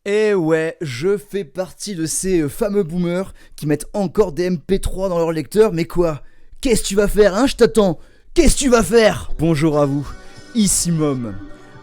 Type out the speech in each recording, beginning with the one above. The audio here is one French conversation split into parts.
Eh ouais, je fais partie de ces fameux boomers qui mettent encore des MP3 dans leur lecteur, mais quoi? Qu'est-ce que tu vas faire, hein, je t'attends? Qu'est-ce que tu vas faire? Bonjour à vous, ici Mom.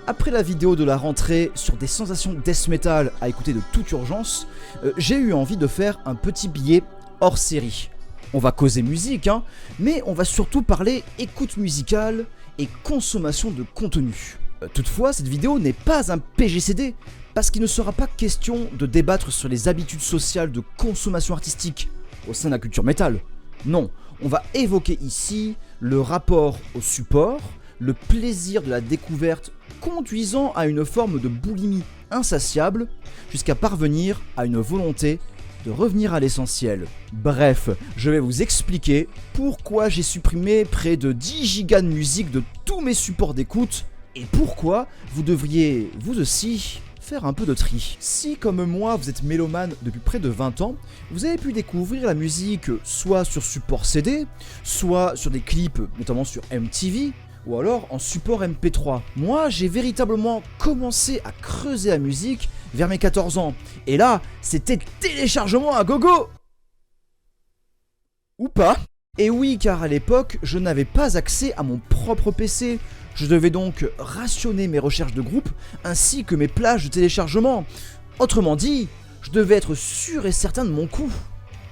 Après la vidéo de la rentrée sur des sensations death metal à écouter de toute urgence, j'ai eu envie de faire un petit billet hors série. On va causer musique, hein, mais on va surtout parler écoute musicale et consommation de contenu. Toutefois, cette vidéo n'est pas un PGCD, parce qu'il ne sera pas question de débattre sur les habitudes sociales de consommation artistique au sein de la culture métal. Non, on va évoquer ici le rapport au support, le plaisir de la découverte conduisant à une forme de boulimie insatiable, jusqu'à parvenir à une volonté de revenir à l'essentiel. Bref, je vais vous expliquer pourquoi j'ai supprimé près de 10 gigas de musique de tous mes supports d'écoute, et pourquoi vous devriez, vous aussi, faire un peu de tri. Si, comme moi, vous êtes mélomane depuis près de 20 ans, vous avez pu découvrir la musique soit sur support CD, soit sur des clips, notamment sur MTV, ou alors en support MP3. Moi, j'ai véritablement commencé à creuser la musique vers mes 14 ans. Et là, c'était téléchargement à gogo! Ou pas. Et oui, car à l'époque, je n'avais pas accès à mon propre PC. Je devais donc rationner mes recherches de groupe ainsi que mes plages de téléchargement. Autrement dit, je devais être sûr et certain de mon coup.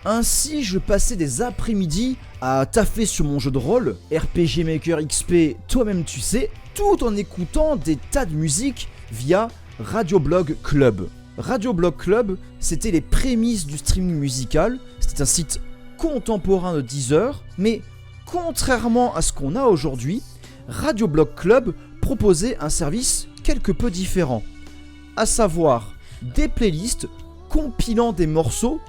Ainsi, je passais des après-midi à taffer sur mon jeu de rôle, RPG Maker XP, toi-même tu sais, tout en écoutant des tas de musique via Radioblog Club. Radioblog Club, c'était les prémices du streaming musical, c'était un site contemporain de Deezer, mais contrairement à ce qu'on a aujourd'hui, Radioblog Club proposait un service quelque peu différent, à savoir des playlists compilant des morceaux,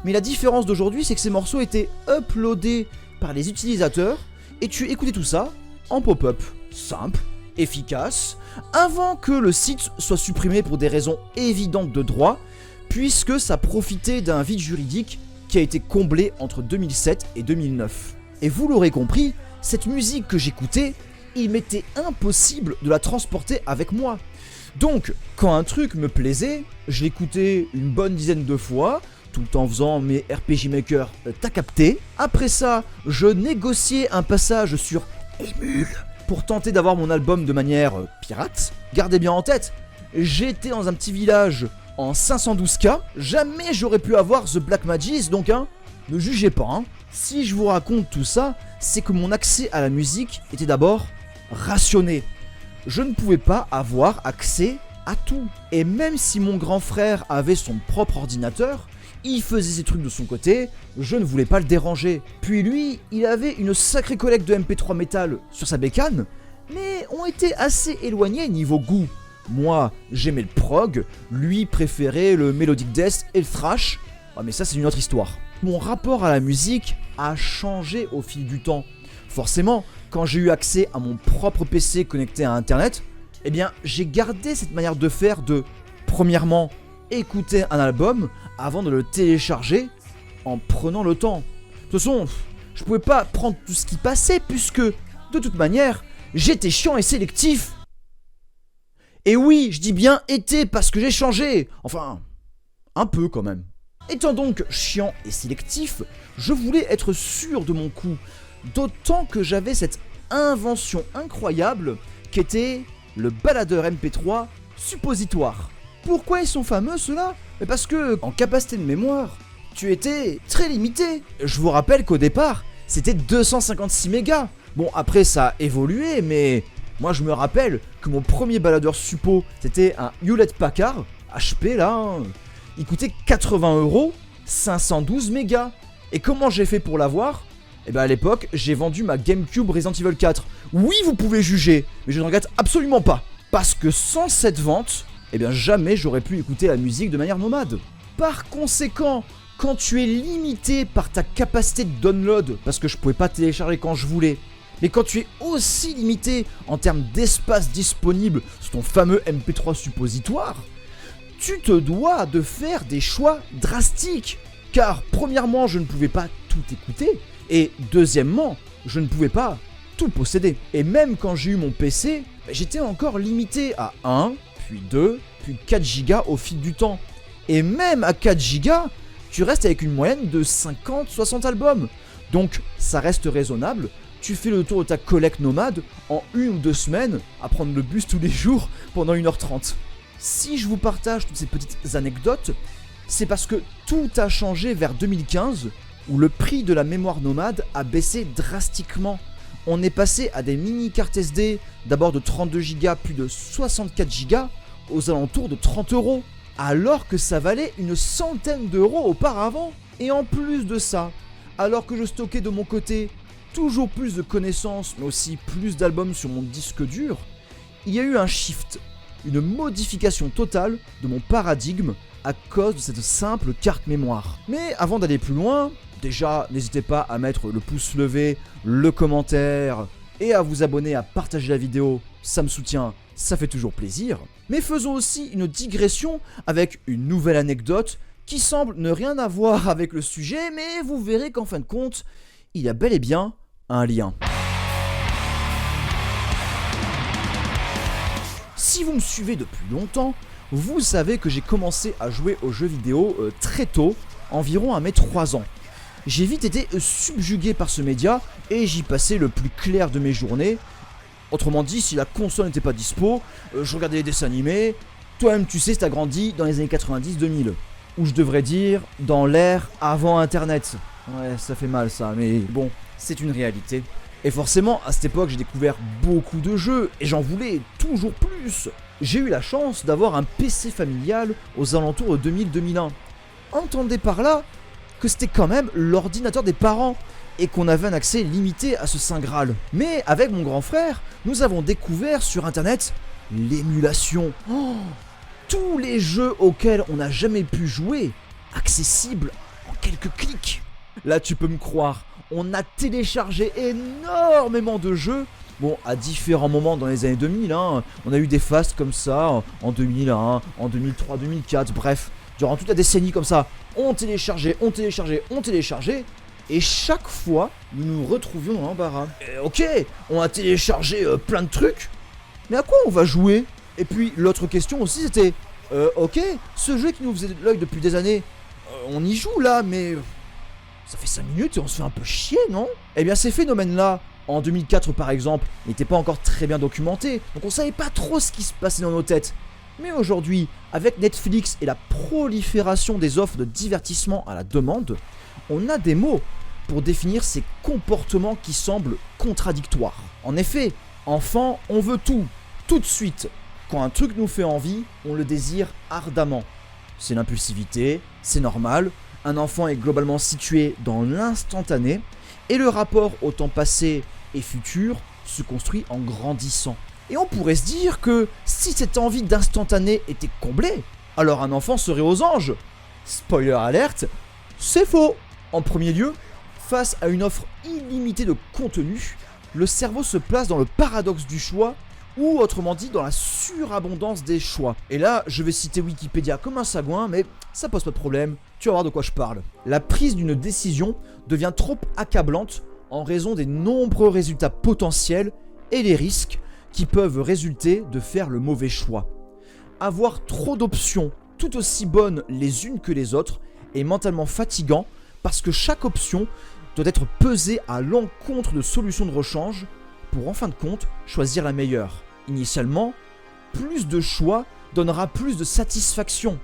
mais la différence d'aujourd'hui c'est que ces morceaux étaient uploadés par les utilisateurs et tu écoutais tout ça en pop-up, simple, efficace, avant que le site soit supprimé pour des raisons évidentes de droit, puisque ça profitait d'un vide juridique qui a été comblé entre 2007 et 2009. Et vous l'aurez compris, cette musique que j'écoutais, il m'était impossible de la transporter avec moi. Donc, quand un truc me plaisait, je l'écoutais une bonne dizaine de fois, tout en faisant mes RPG Maker, t'as capté. Après ça, je négociais un passage sur Emule pour tenter d'avoir mon album de manière pirate. Gardez bien en tête, j'étais dans un petit village en 512K, jamais j'aurais pu avoir The Black Magis, donc ne jugez pas. Si je vous raconte tout ça, c'est que mon accès à la musique était d'abord rationné. Je ne pouvais pas avoir accès à tout. Et même si mon grand frère avait son propre ordinateur, il faisait ses trucs de son côté, je ne voulais pas le déranger. Puis lui, il avait une sacrée collecte de MP3 métal sur sa bécane, mais on était assez éloignés niveau goût. Moi, j'aimais le prog, lui préférait le melodic death et le thrash. Ah, mais ça c'est une autre histoire. Mon rapport à la musique a changé au fil du temps. Forcément, quand j'ai eu accès à mon propre PC connecté à internet, eh bien j'ai gardé cette manière de faire de, premièrement, écouter un album avant de le télécharger en prenant le temps. De toute façon, je pouvais pas prendre tout ce qui passait puisque, de toute manière, j'étais chiant et sélectif. Et oui, je dis bien été parce que j'ai changé. Enfin, un peu quand même. Étant donc chiant et sélectif, je voulais être sûr de mon coup. D'autant que j'avais cette invention incroyable qu'était le baladeur MP3 suppositoire. Pourquoi ils sont fameux ceux-là ? Parce que, en capacité de mémoire, tu étais très limité. Je vous rappelle qu'au départ, c'était 256 mégas. Bon, après ça a évolué, mais moi je me rappelle que mon premier baladeur suppo, c'était un Hewlett Packard HP là. Il coûtait 80€, 512 mégas. Et comment j'ai fait pour l'avoir ? Et à l'époque, j'ai vendu ma GameCube Resident Evil 4. Oui, vous pouvez juger, mais je ne regrette absolument pas. Parce que sans cette vente, jamais j'aurais pu écouter la musique de manière nomade. Par conséquent, quand tu es limité par ta capacité de download, parce que je pouvais pas télécharger quand je voulais, mais quand tu es aussi limité en termes d'espace disponible sur ton fameux MP3 suppositoire, tu te dois de faire des choix drastiques. Car premièrement, je ne pouvais pas tout écouter, et deuxièmement, je ne pouvais pas tout posséder. Et même quand j'ai eu mon PC, j'étais encore limité à puis 2, puis 4 gigas au fil du temps. Et même à 4 gigas, tu restes avec une moyenne de 50-60 albums. Donc ça reste raisonnable, tu fais le tour de ta collecte nomade en 1 ou 2 semaines à prendre le bus tous les jours pendant 1h30. Si je vous partage toutes ces petites anecdotes, c'est parce que tout a changé vers 2015 où le prix de la mémoire nomade a baissé drastiquement. On est passé à des mini cartes SD, d'abord de 32 Go puis de 64 Go, aux alentours de 30 €, alors que ça valait une centaine d'euros auparavant. Et en plus de ça, alors que je stockais de mon côté toujours plus de connaissances, mais aussi plus d'albums sur mon disque dur, il y a eu un shift, une modification totale de mon paradigme à cause de cette simple carte mémoire. Mais avant d'aller plus loin, déjà n'hésitez pas à mettre le pouce levé, le commentaire et à vous abonner, à partager la vidéo, ça me soutient, ça fait toujours plaisir. Mais faisons aussi une digression avec une nouvelle anecdote qui semble ne rien avoir avec le sujet, mais vous verrez qu'en fin de compte, il y a bel et bien un lien. Si vous me suivez depuis longtemps, vous savez que j'ai commencé à jouer aux jeux vidéo très tôt, environ à mes 3 ans. J'ai vite été subjugué par ce média et j'y passais le plus clair de mes journées. Autrement dit, si la console n'était pas dispo, je regardais les dessins animés. Toi-même tu sais, t'as grandi dans les années 90-2000. Ou je devrais dire, dans l'ère avant internet. Ouais, ça fait mal ça, mais bon, c'est une réalité. Et forcément, à cette époque, j'ai découvert beaucoup de jeux, et j'en voulais toujours plus. J'ai eu la chance d'avoir un PC familial aux alentours de 2000-2001. Entendez par là que c'était quand même l'ordinateur des parents, et qu'on avait un accès limité à ce Saint Graal. Mais avec mon grand frère, nous avons découvert sur internet l'émulation. Tous les jeux auxquels on n'a jamais pu jouer, accessibles en quelques clics. Là tu peux me croire, on a téléchargé énormément de jeux. Bon, à différents moments dans les années 2000, on a eu des phases comme ça, en 2001, en 2003, 2004, bref, durant toute la décennie comme ça, on téléchargeait, et chaque fois, nous nous retrouvions dans l'embarras. Ok, on a téléchargé plein de trucs, mais à quoi on va jouer ? Et puis l'autre question aussi c'était, ok, ce jeu qui nous faisait de l'œil depuis des années, on y joue là, mais ça fait 5 minutes et on se fait un peu chier, non ? Eh bien ces phénomènes-là, en 2004 par exemple, n'étaient pas encore très bien documentés, donc on savait pas trop ce qui se passait dans nos têtes. Mais aujourd'hui, avec Netflix et la prolifération des offres de divertissement à la demande, on a des mots pour définir ces comportements qui semblent contradictoires. En effet, enfant, on veut tout de suite. Quand un truc nous fait envie, on le désire ardemment. C'est l'impulsivité, c'est normal, un enfant est globalement situé dans l'instantané, et le rapport au temps passé et futur se construit en grandissant. Et on pourrait se dire que si cette envie d'instantané était comblée, alors un enfant serait aux anges. Spoiler alerte, c'est faux. En premier lieu, face à une offre illimitée de contenu, le cerveau se place dans le paradoxe du choix, ou autrement dit dans la surabondance des choix. Et là, je vais citer Wikipédia comme un sagouin, mais ça pose pas de problème, tu vas voir de quoi je parle. La prise d'une décision devient trop accablante en raison des nombreux résultats potentiels et les risques qui peuvent résulter de faire le mauvais choix. Avoir trop d'options, tout aussi bonnes les unes que les autres, est mentalement fatigant parce que chaque option doit être pesée à l'encontre de solutions de rechange pour en fin de compte choisir la meilleure. Initialement, plus de choix donnera plus de satisfaction,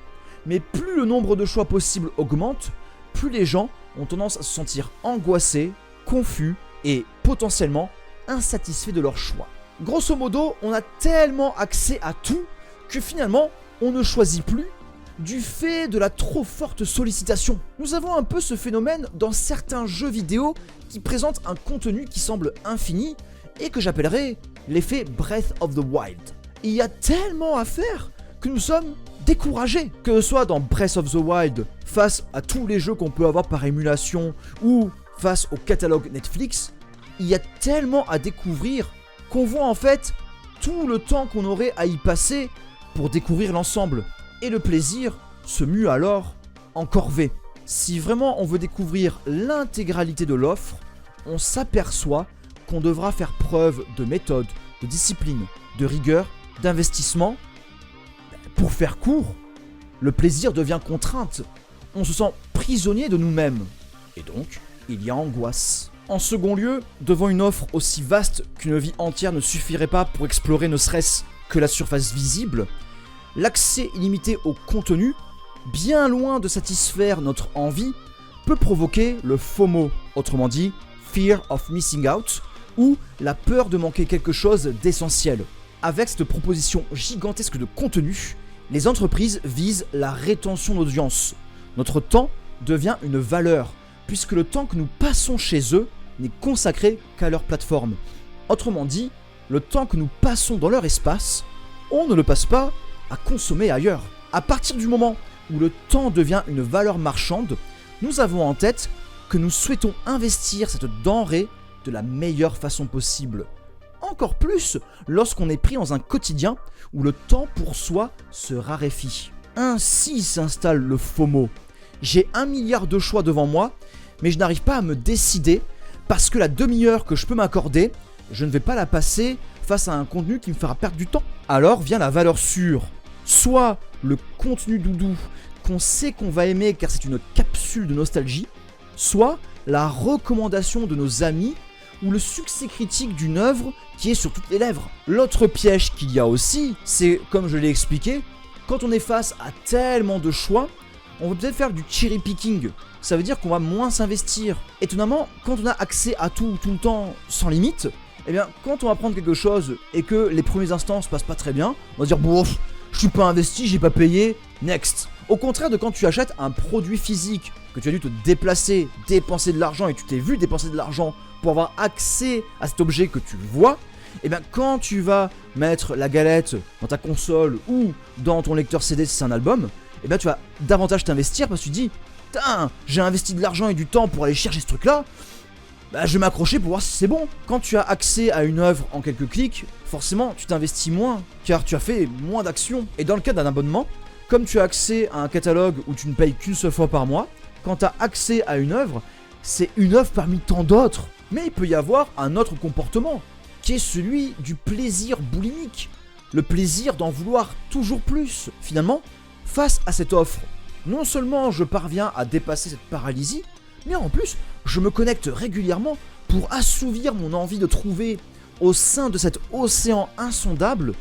mais plus le nombre de choix possibles augmente, plus les gens ont tendance à se sentir angoissés, confus et potentiellement insatisfaits de leur choix. Grosso modo, on a tellement accès à tout que finalement, on ne choisit plus du fait de la trop forte sollicitation. Nous avons un peu ce phénomène dans certains jeux vidéo qui présentent un contenu qui semble infini et que j'appellerais l'effet Breath of the Wild. Il y a tellement à faire que nous sommes découragés. Que ce soit dans Breath of the Wild, face à tous les jeux qu'on peut avoir par émulation, ou face au catalogue Netflix, il y a tellement à découvrir qu'on voit en fait tout le temps qu'on aurait à y passer pour découvrir l'ensemble. Et le plaisir se mue alors en corvée. Si vraiment on veut découvrir l'intégralité de l'offre, on s'aperçoit qu'on devra faire preuve de méthode, de discipline, de rigueur, d'investissement Pour faire court, le plaisir devient contrainte. On se sent prisonnier de nous-mêmes. Et donc, il y a angoisse. En second lieu, devant une offre aussi vaste qu'une vie entière ne suffirait pas pour explorer ne serait-ce que la surface visible, l'accès illimité au contenu, bien loin de satisfaire notre envie, peut provoquer le FOMO, autrement dit Fear of Missing Out, ou la peur de manquer quelque chose d'essentiel. Avec cette proposition gigantesque de contenu, les entreprises visent la rétention d'audience. Notre temps devient une valeur, puisque le temps que nous passons chez eux n'est consacré qu'à leur plateforme. Autrement dit, le temps que nous passons dans leur espace, on ne le passe pas à consommer ailleurs. À partir du moment où le temps devient une valeur marchande, nous avons en tête que nous souhaitons investir cette denrée de la meilleure façon possible. Encore plus lorsqu'on est pris dans un quotidien où le temps pour soi se raréfie. Ainsi s'installe le FOMO. J'ai 1 milliard de choix devant moi, mais je n'arrive pas à me décider parce que la demi-heure que je peux m'accorder, je ne vais pas la passer face à un contenu qui me fera perdre du temps. Alors vient la valeur sûre. Soit le contenu doudou qu'on sait qu'on va aimer car c'est une capsule de nostalgie, soit la recommandation de nos amis ou le succès critique d'une œuvre qui est sur toutes les lèvres. L'autre piège qu'il y a aussi, c'est, comme je l'ai expliqué, quand on est face à tellement de choix, on va peut-être faire du cherry picking. Ça veut dire qu'on va moins s'investir. Étonnamment, quand on a accès à tout le temps sans limite, eh bien, quand on va prendre quelque chose et que les premiers instants se passent pas très bien, on va dire bon, je suis pas investi, j'ai pas payé, next. Au contraire de quand tu achètes un produit physique, que tu as dû te déplacer, dépenser de l'argent et tu t'es vu dépenser de l'argent pour avoir accès à cet objet que tu vois, et bien quand tu vas mettre la galette dans ta console ou dans ton lecteur CD si c'est un album, et bien tu vas davantage t'investir parce que tu te dis putain, j'ai investi de l'argent et du temps pour aller chercher ce truc là, bah, je vais m'accrocher pour voir si c'est bon. Quand tu as accès à une œuvre en quelques clics, forcément tu t'investis moins car tu as fait moins d'actions. Et dans le cas d'un abonnement, comme tu as accès à un catalogue où tu ne payes qu'une seule fois par mois, quand tu as accès à une œuvre, c'est une œuvre parmi tant d'autres. Mais il peut y avoir un autre comportement, qui est celui du plaisir boulimique, le plaisir d'en vouloir toujours plus. Finalement, face à cette offre, non seulement je parviens à dépasser cette paralysie, mais en plus, je me connecte régulièrement pour assouvir mon envie de trouver, au sein de cet océan insondable,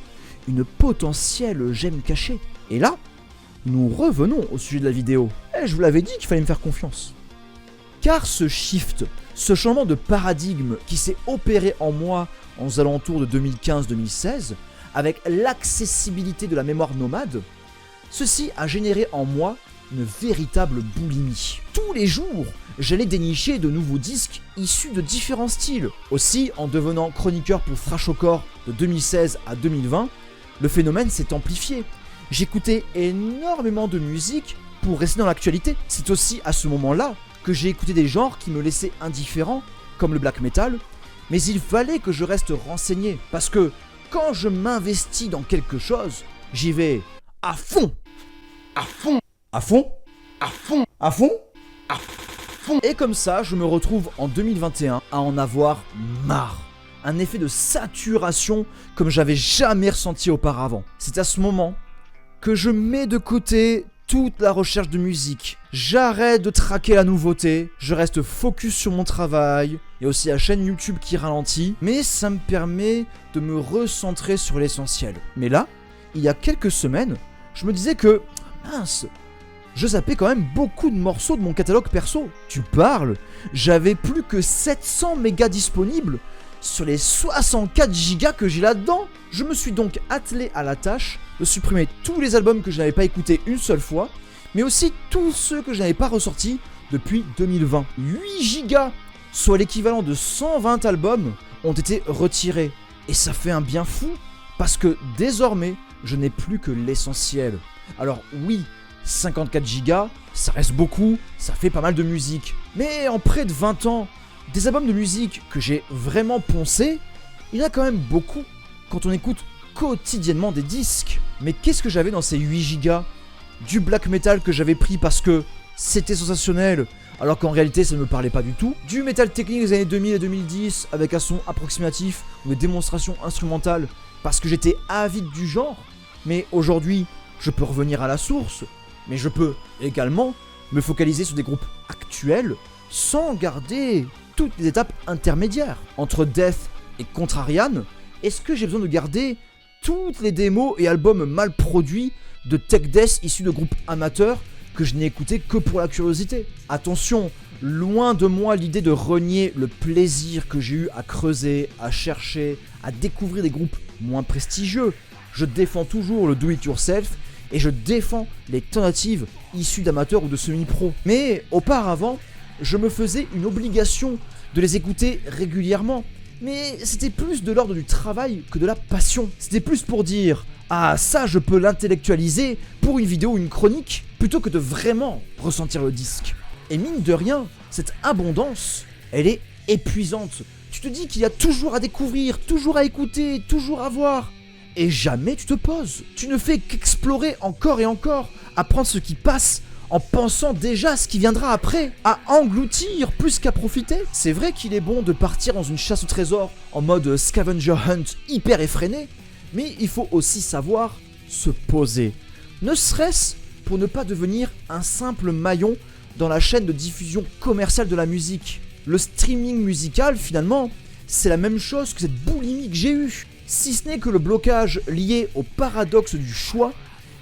une potentielle gemme cachée. Et là, nous revenons au sujet de la vidéo. Et je vous l'avais dit qu'il fallait me faire confiance. Car ce shift, ce changement de paradigme qui s'est opéré en moi aux alentours de 2015-2016, avec l'accessibilité de la mémoire nomade, ceci a généré en moi une véritable boulimie. Tous les jours, j'allais dénicher de nouveaux disques issus de différents styles. Aussi, en devenant chroniqueur pour Thrashcore de 2016 à 2020, le phénomène s'est amplifié. J'écoutais énormément de musique pour rester dans l'actualité. C'est aussi à ce moment-là que j'ai écouté des genres qui me laissaient indifférent, comme le black metal, mais il fallait que je reste renseigné, parce que quand je m'investis dans quelque chose, j'y vais à fond. À fond. À fond. À fond. À fond. À fond. Et comme ça, je me retrouve en 2021 à en avoir marre. Un effet de saturation comme j'avais jamais ressenti auparavant. C'est à ce moment que je mets de côté toute la recherche de musique. J'arrête de traquer la nouveauté, je reste focus sur mon travail, il y a aussi la chaîne YouTube qui ralentit, mais ça me permet de me recentrer sur l'essentiel. Mais là, il y a quelques semaines, je me disais que, mince, je zappais quand même beaucoup de morceaux de mon catalogue perso. Tu parles, j'avais plus que 700 mégas disponibles sur les 64 gigas que j'ai là-dedans. Je me suis donc attelé à la tâche de supprimer tous les albums que je n'avais pas écoutés une seule fois, mais aussi tous ceux que je n'avais pas ressortis depuis 2020. 8 gigas, soit l'équivalent de 120 albums, ont été retirés. Et ça fait un bien fou, parce que désormais, je n'ai plus que l'essentiel. Alors oui, 54 gigas, ça reste beaucoup, ça fait pas mal de musique. Mais en près de 20 ans, des albums de musique que j'ai vraiment poncés, il y en a quand même beaucoup quand on écoute quotidiennement des disques. Mais qu'est-ce que j'avais dans ces 8 gigas ? Du black metal que j'avais pris parce que c'était sensationnel, alors qu'en réalité ça ne me parlait pas du tout. Du metal technique des années 2000 et 2010 avec un son approximatif ou des démonstrations instrumentales parce que j'étais avide du genre. Mais aujourd'hui, je peux revenir à la source, mais je peux également me focaliser sur des groupes actuels sans garder toutes les étapes intermédiaires. Entre Death et Contrarian, est-ce que j'ai besoin de garder toutes les démos et albums mal produits de tech death issus de groupes amateurs que je n'ai écouté que pour la curiosité? Attention, loin de moi l'idée de renier le plaisir que j'ai eu à creuser, à chercher, à découvrir des groupes moins prestigieux. Je défends toujours le do-it-yourself et je défends les tentatives issues d'amateurs ou de semi-pro. Mais auparavant, je me faisais une obligation de les écouter régulièrement. Mais c'était plus de l'ordre du travail que de la passion. C'était plus pour dire « Ah, ça je peux l'intellectualiser pour une vidéo ou une chronique » plutôt que de vraiment ressentir le disque. Et mine de rien, cette abondance, elle est épuisante. Tu te dis qu'il y a toujours à découvrir, toujours à écouter, toujours à voir. Et jamais tu te poses. Tu ne fais qu'explorer encore et encore, à prendre ce qui passe, en pensant déjà à ce qui viendra après, à engloutir plus qu'à profiter. C'est vrai qu'il est bon de partir dans une chasse au trésor en mode scavenger hunt hyper effréné, mais il faut aussi savoir se poser. Ne serait-ce pour ne pas devenir un simple maillon dans la chaîne de diffusion commerciale de la musique. Le streaming musical, finalement, c'est la même chose que cette boulimie que j'ai eue. Si ce n'est que le blocage lié au paradoxe du choix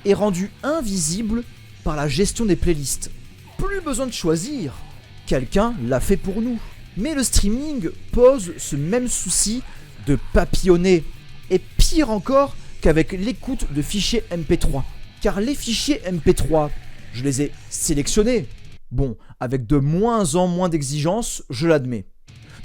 est rendu invisible par la gestion des playlists. Plus besoin de choisir, quelqu'un l'a fait pour nous. Mais le streaming pose ce même souci de papillonner, et pire encore qu'avec l'écoute de fichiers MP3. Car les fichiers MP3, je les ai sélectionnés. Bon, avec de moins en moins d'exigences, je l'admets.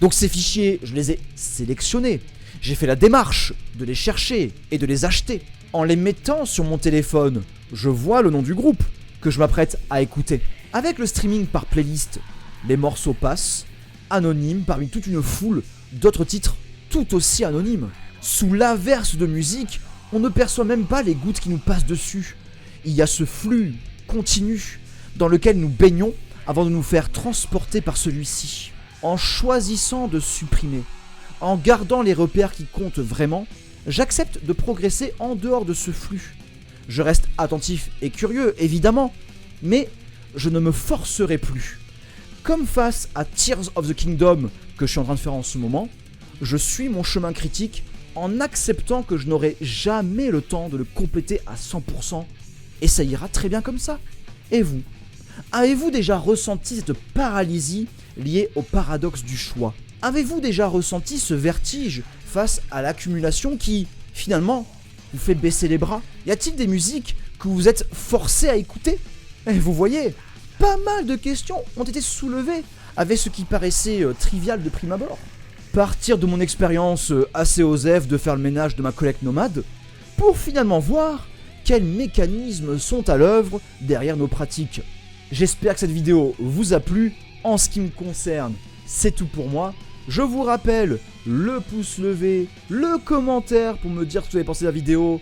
Donc ces fichiers, je les ai sélectionnés. J'ai fait la démarche de les chercher et de les acheter. En les mettant sur mon téléphone, je vois le nom du groupe que je m'apprête à écouter. Avec le streaming par playlist, les morceaux passent, anonymes parmi toute une foule d'autres titres tout aussi anonymes. Sous l'averse de musique, on ne perçoit même pas les gouttes qui nous passent dessus. Il y a ce flux continu dans lequel nous baignons avant de nous faire transporter par celui-ci. En choisissant de supprimer, en gardant les repères qui comptent vraiment, j'accepte de progresser en dehors de ce flux. Je reste attentif et curieux, évidemment, mais je ne me forcerai plus. Comme face à Tears of the Kingdom que je suis en train de faire en ce moment, je suis mon chemin critique en acceptant que je n'aurai jamais le temps de le compléter à 100%, et ça ira très bien comme ça. Et vous ? Avez-vous déjà ressenti cette paralysie liée au paradoxe du choix ? Avez-vous déjà ressenti ce vertige face à l'accumulation qui, finalement, vous fait baisser les bras ? Y a-t-il des musiques que vous êtes forcé à écouter ? Et vous voyez, pas mal de questions ont été soulevées avec ce qui paraissait trivial de prime abord. Partir de mon expérience assez OSEF de faire le ménage de ma collecte nomade, pour finalement voir quels mécanismes sont à l'œuvre derrière nos pratiques. J'espère que cette vidéo vous a plu. En ce qui me concerne, c'est tout pour moi. Je vous rappelle le pouce levé, le commentaire pour me dire ce que vous avez pensé de la vidéo,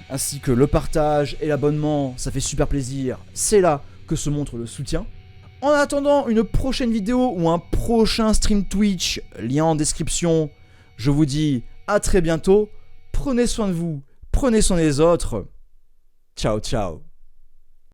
ainsi que le partage et l'abonnement, ça fait super plaisir. C'est là que se montre le soutien. En attendant une prochaine vidéo ou un prochain stream Twitch, lien en description, je vous dis à très bientôt. Prenez soin de vous, prenez soin des autres. Ciao, ciao.